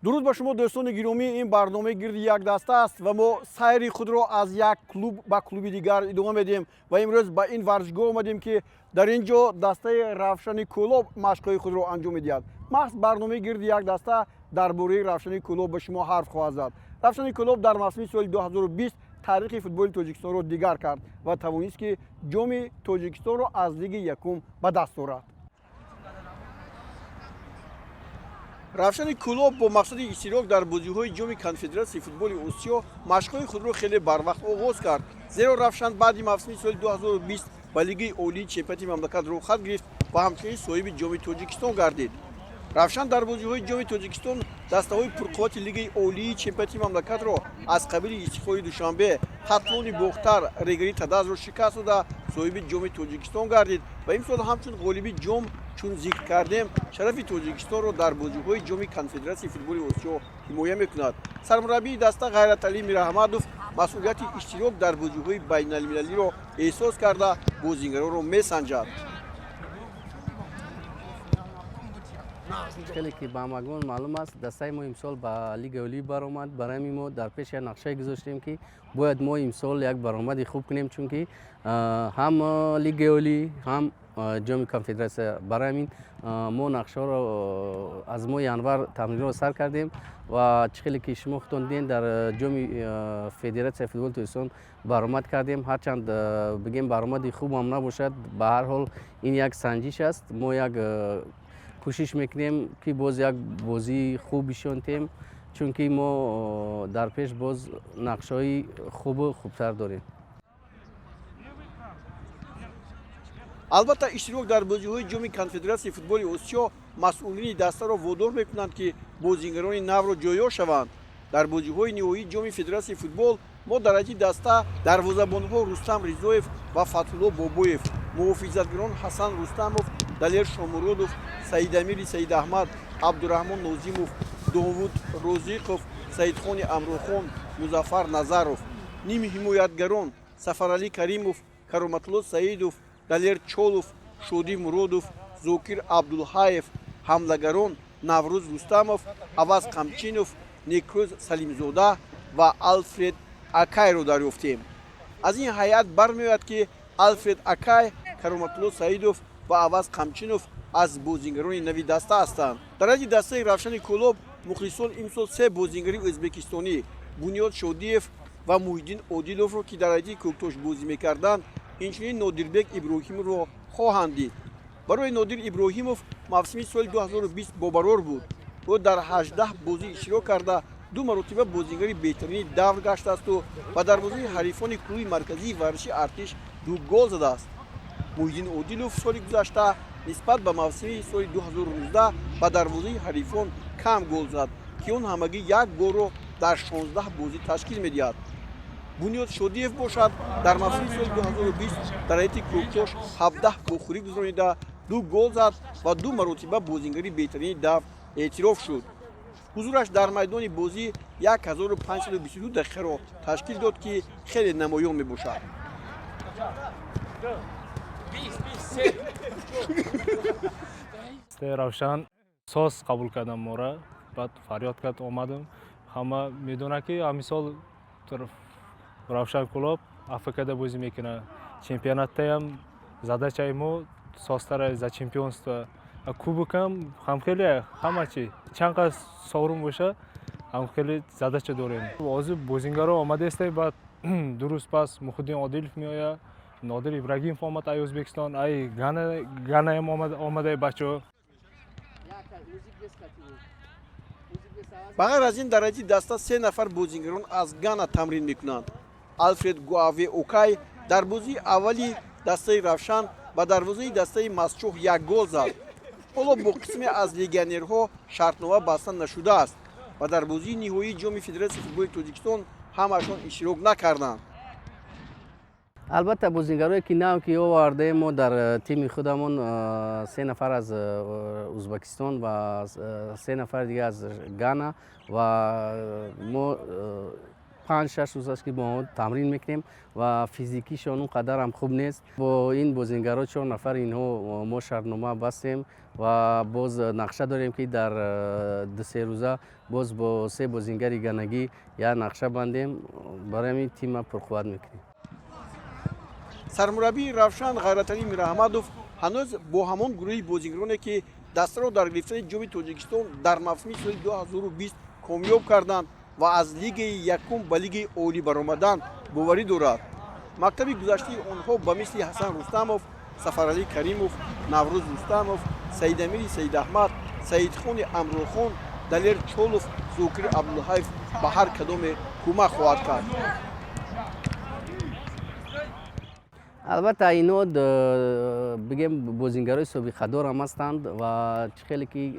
дуруд ба шумо дӯстони гиромӣ, ин барномаи гирди як даста аст ва мо сайри худро аз як клуб ба клуби дигар идома медиҳем ва имрӯз ба ин варзишгоҳ омадем ки дар ин ҷо дастаи Равшани Кӯлоб машқҳои худро анҷом медиҳад. маҳз барномаи гирди як даста дар бораи Равшани Кӯлоб ба шумо ҳарф хоҳад зад. Равшани Кӯлоб дар мавсими соли 2020 таърихи футболи Тоҷикистонро дигар кард ва тавонист ки ҷоми Тоҷикистонро аз лиги якум ба даст орад. Равшани Кӯлоб бо мақсади иштирок дар бозиҳои ҷоми Конфедератсияи футболи Осиё машқҳои худро хеле барвақт оғоз кард. Зеро Равшан баъди мавсими соли 2020 ба лигаи олии чемпионати мамлакат рохат гирифт ва ҳамчунин соҳиби ҷоми Тоҷикистон гардид. Равшан дар бозиҳои ҷоми Тоҷикистон дастаҳои пурқуввати лигаи олии чемпионати мамлакатро аз қабили Истиқлоли Душанбе, Хатлони Бохтар, Регари Тадазро шикаст дода соҳиби ҷоми Тоҷикистон гардид ва имсол ҳамчун ғолиби ҷом чун зикр кардем, шарафи Тоҷикистонро дар бозиҳои ҷоми Конфедератсияи футболи Осиё ҳимоя мекунад. Сармураббии даста Ғайраталӣ Мираҳмадов масъулияти иштирок дар бозиҳои байналмилалиро эҳсос карда бозингаронро месанҷад. خیلی که به همگان معلوم است دسته ما امسال به لیگ اولی برآمد. برای ما در پیش یک نقشه گذاشتیم که باید ما امسال یک برآمد خوب کنیم، چون که هم لیگ اولی هم جام کنفدراسیون برای همین ما نقشه را از ماه ینور تمرین را سر کردیم و خیلی که شما خوندین در جام فدراسیون فوتبال تویسون برآمد کردیم. هرچند بگیم برآمد خوب هم نباشد، به هر حال این یک سنجش است. ما یک کوشش میکنیم که باز یک بازی خوب بشونیم، چون که ما در پیش باز نقشه‌های خوب و خوبتر داریم. البته иштирок дар бозиҳои ҷоми Конфедератсияи футболи Осиё масъулини дастаро водор мекунанд ки бозингарони навро ҷойё шаванд. дар бозиҳои ниҳоии ҷоми Федератсияи футбол мо дар ҳайати даста дарвозабонҳо Рустам Ризоев ва Фатҳулло Бобоев, муҳофизатгарон Ҳасан Рустамов, Далер Шомуродов, Саидамири Саидаҳмад, Абдураҳмон Нозимов, Довуд Розиқов, Саидхони Амрохон, Музаффар Назаров, ними ҳимоятгарон Сафаралӣ Каримов, Кароматулло Саидов, Далер Чолов, Шодӣ Муродов, Зокир Абдулҳаев, ҳамлагарон Наврӯз Рустамов, Аваз Қамчинов, Некрӯз Салимзода ва Алфред Акайро дарёфтем. аз ин ҳайат бармеояд ки Алфред Акай, Кароматулло Саидов ва Аваз Қамчинов аз бозингарони нави даста ҳастанд. дар ҳайати дастаи Равшани Кӯлоб мухлисон имсол се бозингари ӯзбекистонӣ Бунёд Шодиев ва Муҳиддин Одиловро ки дар ҳайати кӯктош бозӣ мекарданд, инчунин Нодирбек Иброҳимовро хоҳанд дид. барои Нодир Иброҳимов мавсими соли 2020 бобарор буд. ӯ дар 18 бозӣ иштирок карда ду маротиба бозингари беҳтарини давр гаштаасту ва дарвозаи ҳарифони клуби марказии варзиши артиш 2 гол задааст. Муҳиддин Одилов соли гузашта нисбат ба мавсими соли 2019 ба дарвозаи ҳарифон кам гол зад, ки он ҳамагӣ 1 голро дар 16 бозӣ ташкил медиҳад. Бунёд Шодиев бошад дар мавсими соли 2020 дар ҳайати кӯктош 17 бохӯрӣ гузаронида 2 гол зад ва 2 маротиба бозингари беҳтарини давр эътироф шуд. ҳузураш дар майдони бозӣ 1522 дақиқаро ташкил дод, ки хеле намоён мебошад. Равшан соз қабул кардам мора, баъд фарёд кард омадам. ҳама медонад ки амисол Равшан Кӯлоб АФКда бозӣ мекунад. Чемпионатда ҳам задачаи мо созтара за чемпионство. Кубокам ҳам хеле ҳама чи чанд қадр сорум боша, ҳам хеле задача дорем. Ҳозир бозингаро омадаистем, баъд дуруст пас Муҳиддин Одилов меояд, Нодир Иброҳимов омад ай Ӯзбекистон, ай Гана ҳам омадаи бачаҳо. ба ғайр аз ин дар ҳайати даста 3 нафар бозингарон аз Гана тамрин мекунанд. Алфред Гуаве Окай дар бозии аввали дастаи Равшан ба дарвозаи дастаи Масчӯҳ 1 гол зад. ҳоло бо қисме аз легионерҳо шартнова баста нашудааст ва дар бозии ниҳоии ҷоми Федератсияи футболи Тоҷикистон ҳамаашон иштирок накарданд. البته بازیگرایی که نام که آورده ما در تیم خودمون 3 نفر از ازبکستان و 3 نفر دیگه از گانا و ما 5-6 روز است که با ما تمرین میکنیم و فیزیکیشون اون قدر هم خوب نیست. با این بازیگرا 4 نفر اینها ما شرطنامه بستیم و باز نقشه داریم که در 2-3 روزه باز با 3 بازیگر گانگی یا نقشه بندیم برای این تیم پرقوت میکنیم. سرمربی равшан ғайраталӣ мираҳмадов ҳанӯз бо ҳамон гурӯҳи бозингароне ки дастаро дар гирифтани ҷоми тоҷикистон дар мавсими соли 2020 комёб карданд ва аз лигаи якум ба лигаи олӣ баромаданд боварӣ дорад. мактаби гузаштаи онҳо ба мисли ҳасан рустамов, сафаралӣ каримов, наврӯз рустамов, саидамири саидаҳмад, саидхони амрӯхон, далер чолов, зокир абдулҳаев ба ҳар кадоме кумак хоҳад кард. البته اینا بگیم بازیگرای سابقه‌دار هم هستند و خیلی که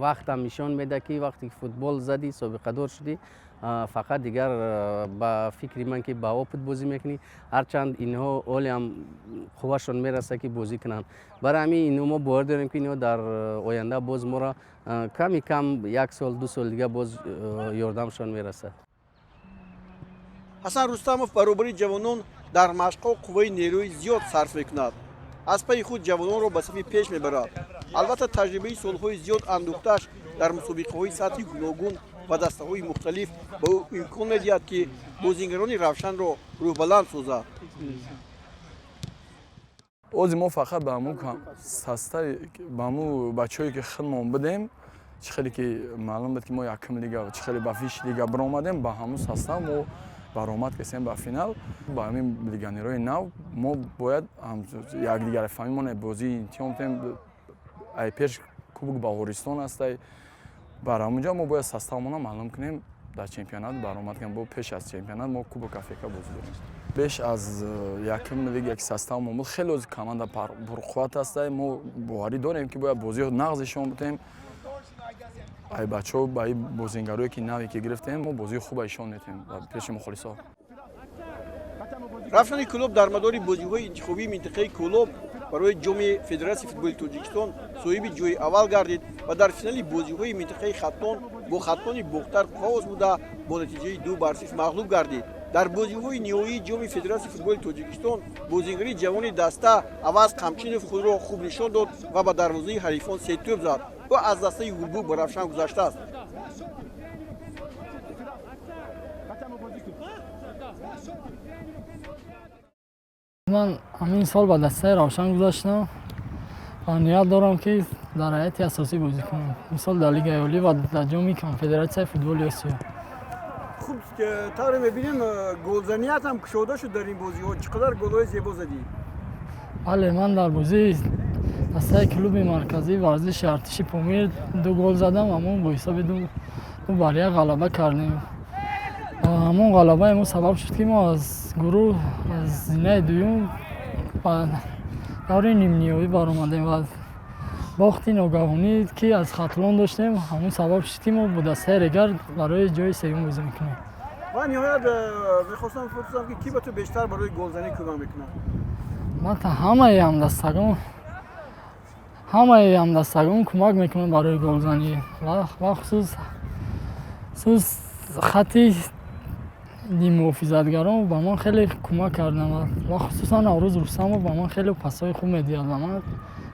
وقت هم نشان میده که وقتی فوتبال زدی سابقه‌دار شدی فقط دیگر با فکری من که با آپت بازی میکنی هرچند اینها اولی هم خوبشون میرسه که بازی کنن. برای همین اینو ما باور داریم که اینو در آینده باز ما را کمی کم 1 سال 2 سال دیگه باز یاردمشون میرسه. ҳасан рустамов баробари ҷавонон дар машқҳо қувваи нерӯи зиёд сарф мекунад. аз пайи худ ҷавононро ба сафи пеш мебарад. албатта таҷрибаи солҳои зиёд андӯхтааш дар мусобиқаҳои сатҳи гуногун ва дастаҳои мухталиф ба ӯ имкон медиҳад ки бозингарони равшанро рӯҳбаланд созад. ози мо фақат ба ҳамун састави ба ҳамун бачаҳое ки хидмон будем чӣ хеле ки маълум буд ки мо якум лига чӣ хеле ба фиш лига биромадем ба ҳамун састав мо баромад касем ба финал ба ҳамин легионерои нав мо бояд якдигаро фаҳмимоне бозии интиҳом кунем ай пеш кубок баҳористон астай бар ҳамунҷо мо бояд составмона маълум кунем дар чемпионат баромад кунем бо пеш аз чемпионат мо кубок африка бозӣ дорем беш аз якум лига ки составмон буд хеле оз команда пурқувват астай мо боварӣ дорем ки бояд бозиҳо нағзишон будем ай бачаҳо ба ин бозингарое ки наве ки гирифтем мо бозии хуба ишон метем ба пеши мухолисо. равшани кӯлоб дар мадори бозиҳои интихобии минтақаи кӯлоб барои ҷоми федератсияи футболи тоҷикистон соҳиби ҷойи аввал гардид ва дар финали бозиҳои минтақаи хаттон бо хаттони бохтар фоз буда бо натиҷаи 2-0 мағлуб гардид. дар бозиҳои ниҳоии ҷоми федератсияи футболи тоҷикистон бозингари ҷавони даста аваз қамчинов худро хуб нишон дод ва ба дарвозаи ҳарифон 3 тӯб зад. ӯ аз дастаи гурбук ба равшан гузаштааст. ман ҳамин сол ба дастаи равшан гузаштам ва ният дорам ки дар ҳайати асосӣ бозӣ кунам. мисол дар лигаи олӣ ва дар ҷоми конфедератсияи футболи Осиё. хуб тавре мебинем голзаният ҳам кушода шуд дар ин бозиҳо. чӣ қадар голҳои зебо задӣ? бале ман дар бозии дастаи клуби марказии варзиши артиши помир 2 гол задам. ҳамон бо ҳисоби 2-1 ғалаба кардем. ҳамон ғалаба мо сабаб шуд ки мо аз гурӯҳ аз зинаи дуюм ба даври нимниҳоӣ баромадем ва бохти ногаҳонӣ ки аз хатлон доштем ҳамон сабаб шуд ки мо бо дастаи регар барои ҷои сеюм бозӣ мекунем. ва ниҳоят мехостам пурсам ки кӣ ба ту бештар барои голзанӣ кӯмак мекунад? ман ҳамаи ҳамдастагон кӯмак мекунанд барои голзанӣ ва хусус хатти муҳофизатгарон ба ман хеле кӯмак карданд ва хусусан наврӯз рустамов ба ман хеле пасҳои хуб медиҳад ва ман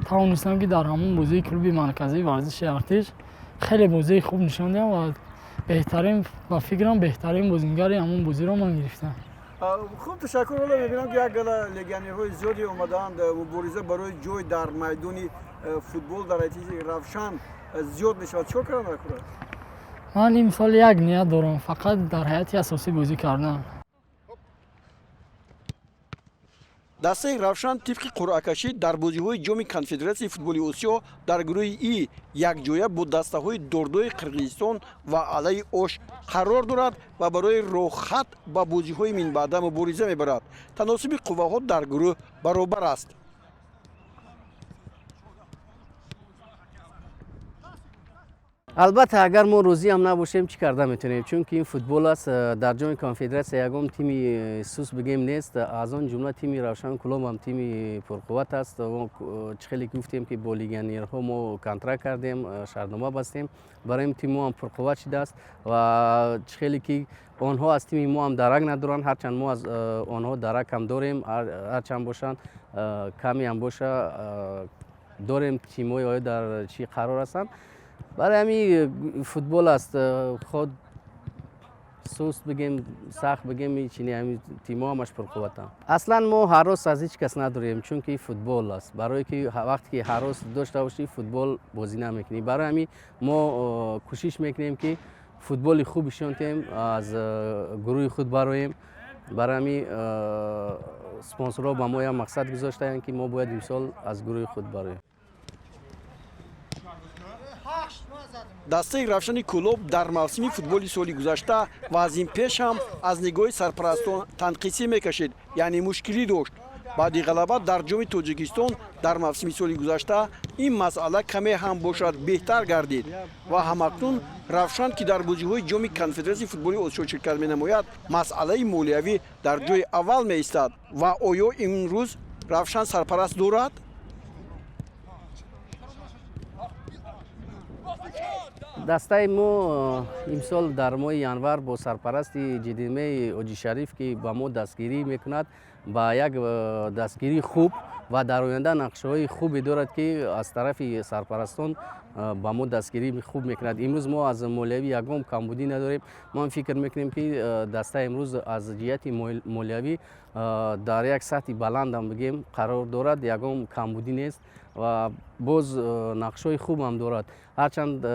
тавонистам ки дар ҳамон бозии клуби марказии варзиши артиш хеле бозии хуб нишон диҳам ва беҳтарин ба фикрам беҳтарин бозингари ҳамон бозиро ман гирифтам. хуб ташаккур. ҳоло мебинам ки як гала легионерҳои зиёде омадаанд мубориза барои ҷой дар майдони футбол дар ҳайати равшан зиёд мешавад. чикор кардан мекунад? ман имсол як ният дорам фақат дар ҳайати асосӣ бозӣ кардан. дастаи равшан тибқи қуръакашӣ дар бозиҳои ҷоми конфедератсияи футболи осиё дар гурӯҳи И якҷоя бо дастаҳои дордои қирғизистон ва алаи ош қарор дорад ва барои рохат ба бозиҳои минбаъда мубориза мебарад. таносиби қувваҳо дар гурӯҳ баробар аст. البته اگر ما روزی هم نباشیم چی کرده میتونیم، چون که این فوتبال است. در جام کنفدراسیای یگام تیمی سوس بگیم نیست، از آن جمله تیمی روشن کلوب هم تیمی پرقوت است. ما خیلی گفتیم که با لیگانیرها ما کنترکت کردیم، شرطنامه بستیم، برای این تیم ما هم پرقوت شده است و خیلی که آنها از تیم ما هم درک ندارن، هرچند ما از آنها درک هم داریم، هرچند باشن کمی هم باشه داریم تیم‌های آیا در چی قرار هستند. برای همین فوتبال است، خود سوست بگیم سخت بگیم چینی همین تیم‌ها همش پرقوتن. اصلا ما هراس از هیچ کس نداریم، چون که فوتبال است. برای که وقتی که هراس داشته باشی فوتبال بازی نمیکنی. برای همین ما کوشش میکنیم که فوتبال خوب بشونیم، از گروه خود برایم. برای همین اسپانسرها با ما هم مقصد گذاشتن که ما باید امسال از گروه خود برایم. дастаи равшани клуб дар мавсими футболи соли гузашта ва аз ин пеш ҳам аз нигоҳи сарпарастон танқисӣ мекашид, яъне мушкилӣ дошт. баъди ғалаба дар ҷоми тоҷикистон дар мавсими соли гузашта ин масъала каме ҳам бошад беҳтар гардид ва ҳамакнун равшан ки дар бозиҳои ҷоми конфедератсияи футболи осиё ширкат менамояд, масъалаи молиявӣ дар ҷои аввал меистад. ва оё имрӯз равшан сарпараст дорад? دسته ما امسال در ماه январ با سرپرستی جدیمه اوجی شریف که با ما دستگیری میکند، با یک دستگیری خوب و در آینده نقشه‌های خوبی دارد که از طرف سرپرستان با ما دستگیری خوب میکند. امروز ما از مالیوی یگام کمبودی نداریم. ما فکر میکنیم که دسته امروز از جهت مالیوی در یک سطح بلند هم بگیم قرار دارد، یگام کمبودی نیست و باز نقشه‌های خوب هم دارد. هرچند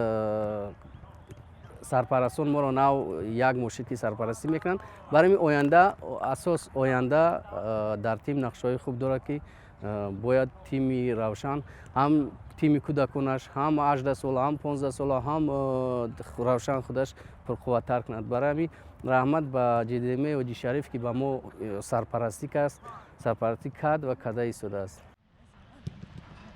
سرپرستان ما را نو یک مشتی سرپرستی میکنند، برای آینده اساس آینده در تیم نقشه‌های خوب دارد که باید تیم روشن هم تیم کودکانش هم 18 سال هم 15 سال هم روشن خودش پرقوت‌تر کند. برای همین رحمت به جدیمه اوجی شریف که به ما سرپرستی کرد و کده ایستاده است.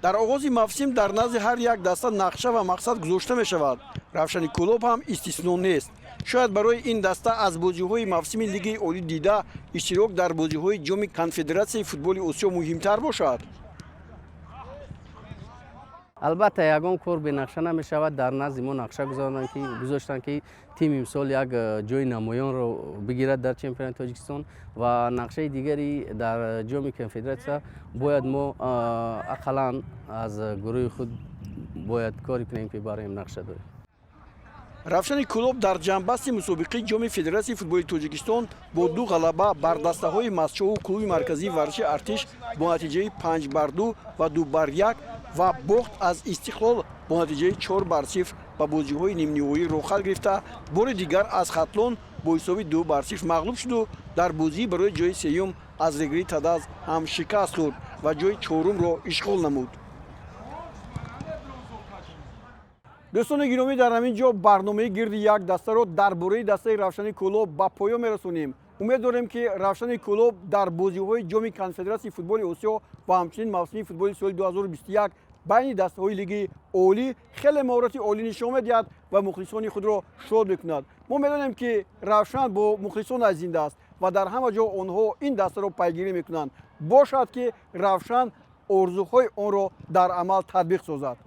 дар оғози мавсим дар назди ҳар як даста нақша ва мақсад гузошта мешавад. равшани клуб ҳам истисно нест. шояд барои ин даста аз бозиҳои мавсими лигаи олӣ дида иштирок дар бозиҳои ҷоми конфедератсияи футболи осиё муҳимтар бошад. البته یگان کار به نقشه نمی شود. در نزد ما نقشه گذاشتن که تیم امسال یک جای نمایان رو بگیرد در چمپیونات تاجیکستان و نقشه دیگری در جام کنفدراتسیا باید ما اقلا از گروه خود باید کاری کنیم که برایم نقشه داریم. равшани клуб дар ҷамъбасти мусобиқаи ҷоми федератсияи футболи тоҷикистон бо 2 ғалаба бар дастаҳои мастшову клуби марказии варзиши артиш бо натиҷаи 5-2 ва 2-1 ва бохт аз истиқлол бо натиҷаи 4-0 ба бозиҳои нимниҳоӣ рохат гирифта, бори дигар аз хатлон бо ҳисоби 2-0 мағлуб шуду дар бозии барои ҷои сеюм аз регри тадаз ҳам шикаст хӯрд ва ҷои чорумро ишғол намуд. дӯстони гиромӣ, дар ҳамин ҷо барномаи гирди як дастаро дар бораи дастаи равшани клуб ба поён мерасонем. умед дорем ки равшани клуб дар бозиҳои ҷоми конфедератсияи футболи осиё ва ҳамчунин мавсими футболи соли 2021 байни дастаҳои лигаи олӣ хеле маҳорати олӣ нишон медиҳад ва мухлисони худро шод мекунад. мо медонем ки равшан бо мухлисонаш зинда аст ва дар ҳама ҷо онҳо ин дастаро пайгирӣ мекунанд. бошад ки равшан орзуҳои онро дар амал татбиқ созад.